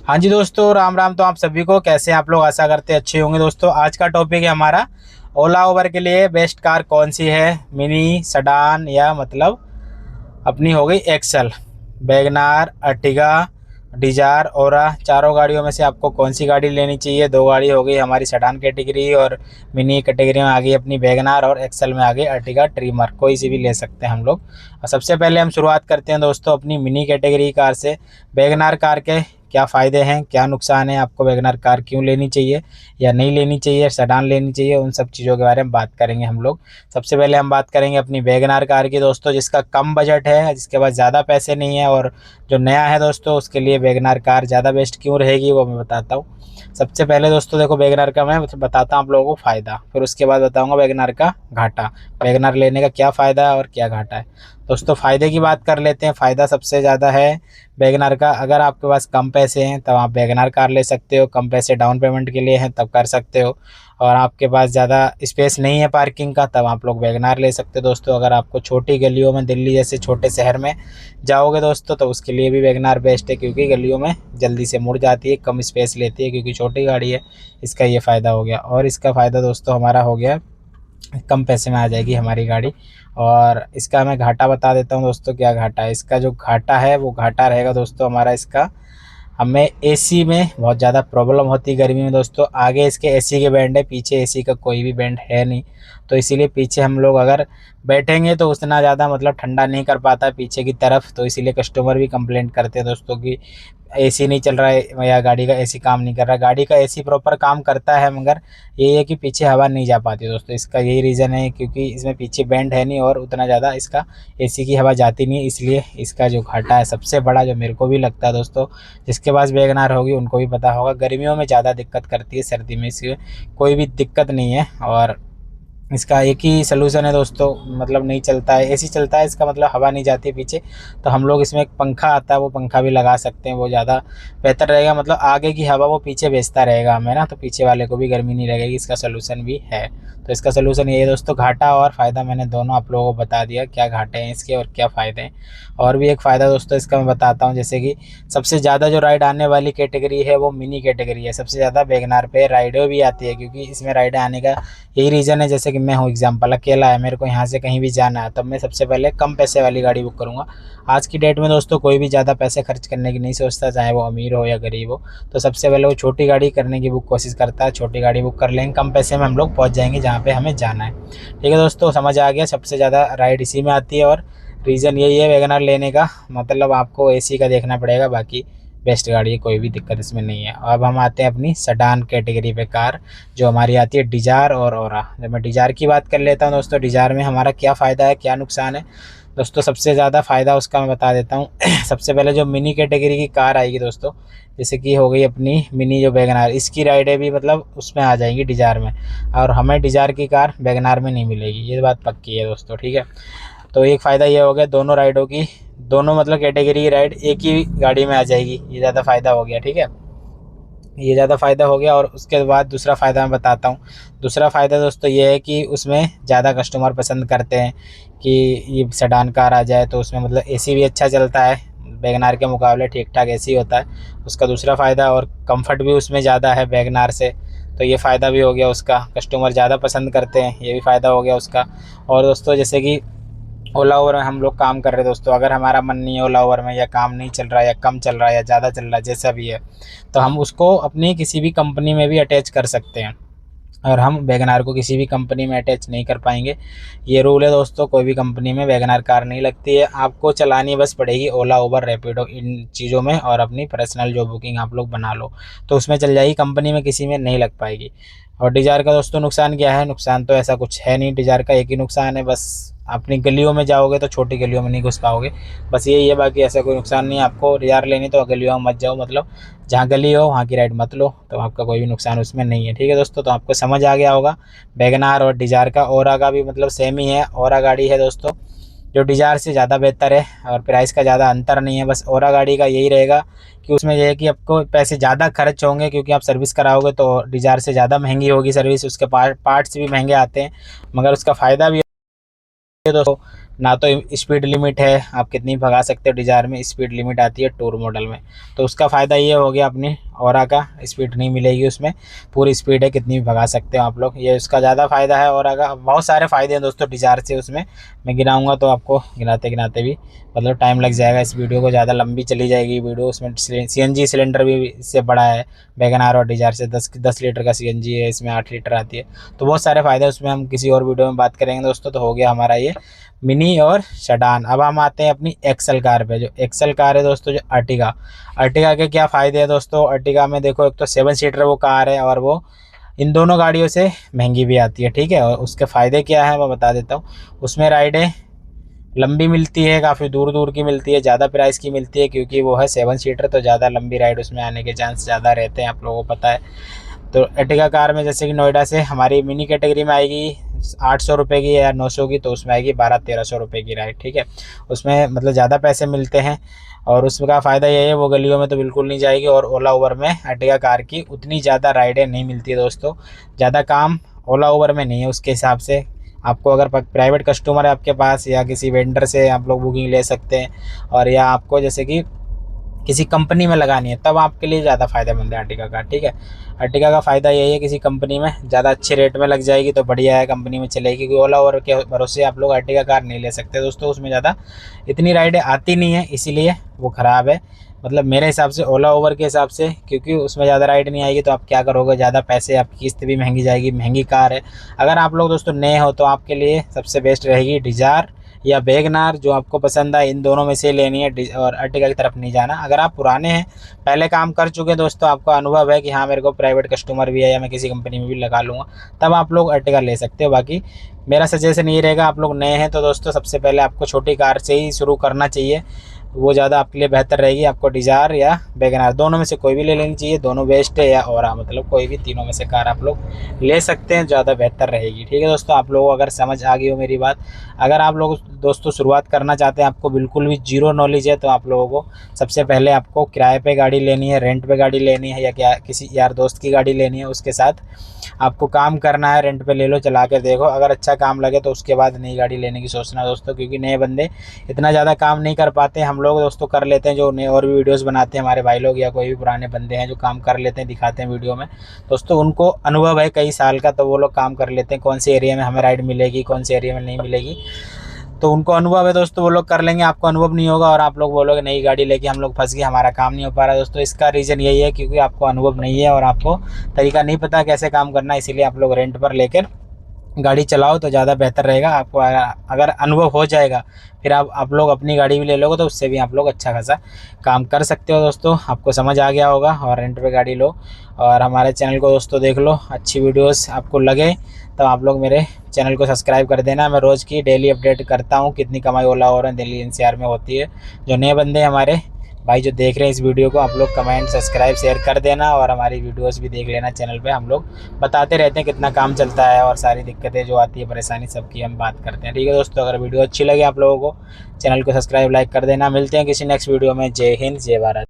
हाँ जी दोस्तों, राम राम। तो आप सभी को कैसे हैं आप लोग? आशा करते हैं अच्छे होंगे। दोस्तों आज का टॉपिक है हमारा ओला उबर के लिए बेस्ट कार कौन सी है, मिनी, सेडान या मतलब अपनी हो गई एक्सल, वैगनार, अर्टिगा, डिजार, ओरा। चारों गाड़ियों में से आपको कौन सी गाड़ी लेनी चाहिए? दो गाड़ी हो गई हमारी सेडान कैटेगरी और मिनी कैटेगरी में आ गई अपनी वैगनार, और एक्सल में आ गई अर्टिगा ट्रिमर। कोई सी भी ले सकते हैं हम लोग। और सबसे पहले हम शुरुआत करते हैं दोस्तों अपनी मिनी कैटेगरी कार से। वैगनार कार के क्या फ़ायदे हैं, क्या नुकसान है, आपको वैगनार कार क्यों लेनी चाहिए या नहीं लेनी चाहिए, सेडान लेनी चाहिए, उन सब चीज़ों के बारे में बात करेंगे हम लोग। सबसे पहले हम बात करेंगे अपनी वैगनार कार की दोस्तों, जिसका कम बजट है, जिसके पास ज़्यादा पैसे नहीं है और जो नया है दोस्तों, उसके लिए वैगनार कार ज़्यादा बेस्ट क्यों रहेगी वो मैं बताता हूँ। सबसे पहले दोस्तों देखो, वैगनार का मैं बताता हूँ आप लोगों को फ़ायदा, फिर उसके बाद बताऊँगा वैगनार का घाटा। वैगनार लेने का क्या फ़ायदा है और क्या घाटा है। दोस्तों फ़ायदे की बात कर लेते हैं। फ़ायदा सबसे ज़्यादा है वैगनार का। अगर आपके पास कम पैसे हैं तब आप वैगनार कार ले सकते हो, कम पैसे डाउन पेमेंट के लिए हैं तब कर सकते हो। और आपके पास ज़्यादा स्पेस नहीं है पार्किंग का, तब आप लोग वैगनार ले सकते हो दोस्तों। अगर आपको छोटी गलियों में, दिल्ली जैसे छोटे शहर में जाओगे दोस्तों, तो उसके लिए भी वैगनार बेस्ट है, क्योंकि गलियों में जल्दी से मुड़ जाती है, कम स्पेस लेती है क्योंकि छोटी गाड़ी है। इसका ये फ़ायदा हो गया। और इसका फ़ायदा दोस्तों हमारा हो गया, कम पैसे में आ जाएगी हमारी गाड़ी। और इसका मैं घाटा बता देता हूँ दोस्तों, क्या घाटा है इसका। जो घाटा है वो घाटा रहेगा दोस्तों हमारा इसका, हमें एसी में बहुत ज़्यादा प्रॉब्लम होती है गर्मी में दोस्तों। आगे इसके एसी के बैंड है, पीछे एसी का कोई भी बैंड है नहीं, तो इसीलिए पीछे हम लोग अगर बैठेंगे तो उतना ज़्यादा मतलब ठंडा नहीं कर पाता पीछे की तरफ। तो इसीलिए कस्टमर भी कंप्लेंट करते हैं दोस्तों कि एसी नहीं चल रहा है या गाड़ी का एसी काम नहीं कर रहा है। गाड़ी का एसी प्रॉपर काम करता है, मगर ये है कि पीछे हवा नहीं जा पाती दोस्तों। इसका यही रीज़न है, क्योंकि इसमें पीछे बैंड है नहीं और उतना ज़्यादा इसका एसी की हवा जाती नहीं, इसलिए इसका जो घाटा है सबसे बड़ा, जो मेरे को भी लगता है दोस्तों, जिसके पास वैगनार होगी उनको भी पता होगा, गर्मियों में ज़्यादा दिक्कत करती है, सर्दी में इसकी कोई भी दिक्कत नहीं है। और इसका एक ही सलूशन है दोस्तों, मतलब नहीं चलता है एसी, चलता है इसका मतलब हवा नहीं जाती है पीछे। तो हम लोग इसमें एक पंखा आता है, वो पंखा भी लगा सकते हैं, वो ज़्यादा बेहतर रहेगा। मतलब आगे की हवा वो पीछे भेजता रहेगा हमें ना, तो पीछे वाले को भी गर्मी नहीं लगेगी। इसका सलूशन भी है। तो इसका सलूशन ये है दोस्तों। घाटा और फ़ायदा मैंने दोनों आप लोगों को बता दिया, क्या घाटे हैं इसके और क्या फ़ायदे हैं। और भी एक फ़ायदा दोस्तों इसका मैं बताता हूँ, जैसे कि सबसे ज़्यादा जो राइड आने वाली कैटेगरी है वो मिनी कैटेगरी है। सबसे ज़्यादा वैगनार पे राइडें भी आती है, क्योंकि इसमें राइडें आने का यही रीज़न है। जैसे कि मैं हूँ एग्जांपल, अकेला है, मेरे को यहाँ से कहीं भी जाना है, तब मैं सबसे पहले कम पैसे वाली गाड़ी बुक करूँगा। आज की डेट में दोस्तों कोई भी ज़्यादा पैसे खर्च करने की नहीं सोचता, चाहे वो अमीर हो या गरीब हो। तो सबसे पहले वो छोटी गाड़ी करने की कोशिश करता है। छोटी गाड़ी बुक कर लेंगे, कम पैसे में हम लोग पहुँच जाएंगे जहाँ पे हमें जाना है। ठीक है दोस्तों, समझ आ गया। सबसे ज़्यादा राइड इसी में आती है और रीज़न यही है वैगनार लेने का। मतलब आपको एसी का देखना पड़ेगा, बाकी बेस्ट गाड़ी है, कोई भी दिक्कत इसमें नहीं है। अब हम आते हैं अपनी सेडान कैटेगरी पे कार, जो हमारी आती है डिजार और ओरा। जब मैं डिजार की बात कर लेता हूँ दोस्तों, डिजार में हमारा क्या फ़ायदा है, क्या नुकसान है दोस्तों। सबसे ज़्यादा फ़ायदा उसका मैं बता देता हूँ। सबसे पहले जो मिनी कैटेगरी की कार आएगी दोस्तों, जैसे कि हो गई अपनी मिनी जो वैगनार, इसकी राइडें भी मतलब उसमें आ जाएंगी डिजार में, और हमें डिजार की कार वैगनार में नहीं मिलेगी, ये बात पक्की है दोस्तों। ठीक है, तो एक फ़ायदा ये हो गया, दोनों राइडों की, दोनों मतलब कैटेगरी की राइड एक ही गाड़ी में आ जाएगी, ये ज़्यादा फ़ायदा हो गया। ठीक है, ये ज़्यादा फ़ायदा हो गया। और उसके बाद दूसरा फ़ायदा मैं बताता हूँ। दूसरा फ़ायदा दोस्तों ये है कि उसमें ज़्यादा कस्टमर पसंद करते हैं कि ये सेडान कार आ जाए, तो उसमें मतलब एसी भी अच्छा चलता है, वैगनार के मुकाबले ठीक ठाक एसी होता है उसका। दूसरा फ़ायदा, और कंफर्ट भी उसमें ज़्यादा है वैगनार से, तो ये फ़ायदा भी हो गया उसका, कस्टमर ज़्यादा पसंद करते हैं, ये भी फ़ायदा हो गया उसका। और दोस्तों जैसे कि ओला ओवर में हम लोग काम कर रहे हैं दोस्तों, अगर हमारा मन नहीं है ओला ओवर में, या काम नहीं चल रहा है, या कम चल रहा है, या ज़्यादा चल रहा है, जैसा भी है, तो हम उसको अपनी किसी भी कंपनी में भी अटैच कर सकते हैं। और हम वैगनार को किसी भी कंपनी में अटैच नहीं कर पाएंगे, ये रूल है दोस्तों। कोई भी कंपनी में वैगनार कार नहीं लगती है, आपको चलानी बस पड़ेगी ओला उबर रैपिडो, इन चीज़ों में, और अपनी पर्सनल जो बुकिंग आप लोग बना लो तो उसमें चल जाएगी, कंपनी में किसी में नहीं लग पाएगी। और डिज़ायर का दोस्तों नुकसान क्या है? नुकसान तो ऐसा कुछ है नहीं, डिज़ायर का एक ही नुकसान है, बस अपनी गलियों में जाओगे तो छोटी गलियों में नहीं घुस पाओगे, बस यही है। बाकी ऐसा कोई नुकसान नहीं है। आपको डिज़ायर लेनी तो गलियों में मत जाओ, मतलब जहाँ गली हो वहाँ की राइड मत लो, तो आपका कोई भी नुकसान उसमें नहीं है। ठीक है दोस्तों, तो आपको समझ आ गया होगा वैगनार और डिज़ायर का। ओरा का भी मतलब सेम ही है, ओरा गाड़ी है दोस्तों जो डिज़ायर से ज़्यादा बेहतर है, और प्राइस का ज़्यादा अंतर नहीं है। बस ओरा गाड़ी का यही रहेगा कि उसमें यह है कि आपको पैसे ज़्यादा खर्च होंगे, क्योंकि आप सर्विस कराओगे तो डिज़ायर से ज़्यादा महंगी होगी सर्विस, उसके पार्ट्स भी महंगे आते हैं, मगर उसका फ़ायदा भी है दोस्तों। ना तो स्पीड लिमिट है, आप कितनी भगा सकते हो, डिज़ायर में स्पीड लिमिट आती है टूर मॉडल में। तो उसका फ़ायदा ये हो गया अपनी ओरा का, स्पीड नहीं मिलेगी उसमें, पूरी स्पीड है, कितनी भी भगा सकते हो आप लोग, ये उसका ज़्यादा फ़ायदा है ओरा का। बहुत सारे फ़ायदे हैं दोस्तों डिज़ायर से, उसमें मैं गिनाऊंगा तो आपको गिनाते गिनाते भी मतलब टाइम लग जाएगा, इस वीडियो को ज़्यादा लंबी चली जाएगी वीडियो। उसमें CNG सिलेंडर भी इससे बड़ा है वैगन आर और डिज़ायर से, 10 लीटर का CNG है, इसमें 8 लीटर आती है। तो बहुत सारे फ़ायदे उसमें हम किसी और वीडियो में बात करेंगे दोस्तों। तो हो गया हमारा ये मिनी और सेडान। अब हम आते हैं अपनी एक्सल कार पे। जो एक्सल कार है दोस्तों, जो अर्टिगा, अर्टिगा के क्या फ़ायदे हैं दोस्तों। अर्टिगा में देखो, एक तो 7 सीटर वो कार है और वो इन दोनों गाड़ियों से महंगी भी आती है, ठीक है। और उसके फ़ायदे क्या है मैं बता देता हूँ। उसमें राइडें लंबी मिलती है, काफ़ी दूर दूर की मिलती है, ज़्यादा प्राइस की मिलती है, क्योंकि वो है 7 सीटर, तो ज़्यादा लंबी राइड उसमें आने के चांस ज़्यादा रहते हैं, आप लोगों को पता है। तो अर्टिगा कार में जैसे कि नोएडा से हमारी मिनी कैटेगरी में आएगी 800 रुपये की या 900 की, तो उसमें आएगी 1200-1300 रुपये की राइड, ठीक है। उसमें मतलब ज़्यादा पैसे मिलते हैं और उसका फ़ायदा ये है वो गलियों में तो बिल्कुल नहीं जाएगी। और ओला उबर में अर्टिगा कार की उतनी ज़्यादा राइडें नहीं मिलती है दोस्तों, ज़्यादा काम ओला उबर में नहीं है उसके हिसाब से। आपको अगर प्राइवेट कस्टमर है आपके पास या किसी वेंडर से आप लोग बुकिंग ले सकते हैं, और या आपको जैसे कि किसी कंपनी में लगानी है तब आपके लिए ज़्यादा फ़ायदेमंद है अर्टिगा कार, ठीक है। अर्टिगा का फ़ायदा यही है, किसी कंपनी में ज़्यादा अच्छे रेट में लग जाएगी तो बढ़िया है, कंपनी में चलेगी। क्योंकि ओला ओवर के भरोसे आप लोग अर्टिगा कार नहीं ले सकते दोस्तों, उसमें ज़्यादा इतनी राइडें आती नहीं है, इसीलिए वो ख़राब है मतलब मेरे हिसाब से ओला ओवर के हिसाब से। क्योंकि उसमें ज़्यादा राइड नहीं आएगी तो आप क्या करोगे, ज़्यादा पैसे, आपकी किस्त भी महंगी जाएगी, महंगी कार है। अगर आप लोग दोस्तों नए हो तो आपके लिए सबसे बेस्ट रहेगी डिज़ायर या वैगनार, जो आपको पसंद आए इन दोनों में से लेनी है, और अर्टिगा की तरफ नहीं जाना। अगर आप पुराने हैं, पहले काम कर चुके हैं दोस्तों, आपका अनुभव है कि हाँ मेरे को प्राइवेट कस्टमर भी है या मैं किसी कंपनी में भी लगा लूँगा, तब आप लोग अर्टिगा ले सकते हो। बाकी मेरा सजेशन ये रहेगा, आप लोग नए हैं तो दोस्तों सबसे पहले आपको छोटी कार से ही शुरू करना चाहिए, वो ज़्यादा आपके लिए बेहतर रहेगी। आपको डिज़ायर या वैगनार दोनों में से कोई भी ले लेनी चाहिए, दोनों बेस्ट है, या ओरा, मतलब कोई भी तीनों में से कार आप लोग ले सकते हैं, ज़्यादा बेहतर रहेगी, ठीक है दोस्तों। आप लोगों को अगर समझ आ गई हो मेरी बात, अगर आप लोग दोस्तों शुरुआत करना चाहते हैं, आपको बिल्कुल भी जीरो नॉलेज है, तो आप लोगों को सबसे पहले आपको किराए पे गाड़ी लेनी है, रेंट पे गाड़ी लेनी है, या क्या किसी यार दोस्त की गाड़ी लेनी है, उसके साथ आपको काम करना है, रेंट पे ले लो, चला के देखो, अगर अच्छा काम लगे तो उसके बाद नई गाड़ी लेने की सोचना दोस्तों। क्योंकि नए बंदे इतना ज़्यादा काम नहीं कर पाते, हम लोग दोस्तों कर लेते हैं, जो नए और भी वीडियोस बनाते हैं हमारे भाई लोग या कोई भी पुराने बंदे हैं जो काम कर लेते हैं, दिखाते हैं वीडियो में दोस्तों, उनको अनुभव है कई साल का, तो वो लोग काम कर लेते हैं, कौन से एरिया में हमें राइड मिलेगी, कौन से एरिया में नहीं मिलेगी, तो उनको अनुभव है दोस्तों, वो लोग कर लेंगे, आपको अनुभव नहीं होगा और आप लोग बोलोगे नई गाड़ी लेके हम लोग फंस गए, हमारा काम नहीं हो पा रहा है दोस्तों। इसका रीज़न यही है क्योंकि आपको अनुभव नहीं है और आपको तरीका नहीं पता कैसे काम करना है, इसीलिए आप लोग रेंट पर लेकर गाड़ी चलाओ तो ज़्यादा बेहतर रहेगा। आपको अगर अनुभव हो जाएगा फिर आप लोग अपनी गाड़ी भी ले लोगे तो उससे भी आप लोग अच्छा खासा काम कर सकते हो दोस्तों। आपको समझ आ गया होगा, और रेंट पे गाड़ी लो और हमारे चैनल को दोस्तों देख लो, अच्छी वीडियोस आपको लगे तो आप लोग मेरे चैनल को सब्सक्राइब कर देना। मैं रोज़ की डेली अपडेट करता हूँ, कितनी कमाई ओला और दिल्ली NCR में होती है। जो नए बंदे हमारे भाई जो देख रहे हैं इस वीडियो को, आप लोग कमेंट, सब्सक्राइब, शेयर कर देना, और हमारी वीडियोस भी देख लेना चैनल पे। हम लोग बताते रहते हैं कितना काम चलता है और सारी दिक्कतें जो आती है, परेशानी, सबकी हम बात करते हैं, ठीक है दोस्तों। अगर वीडियो अच्छी लगे आप लोगों को, चैनल को सब्सक्राइब, लाइक कर देना। मिलते हैं किसी नेक्स्ट वीडियो में। जय हिंद, जय भारत।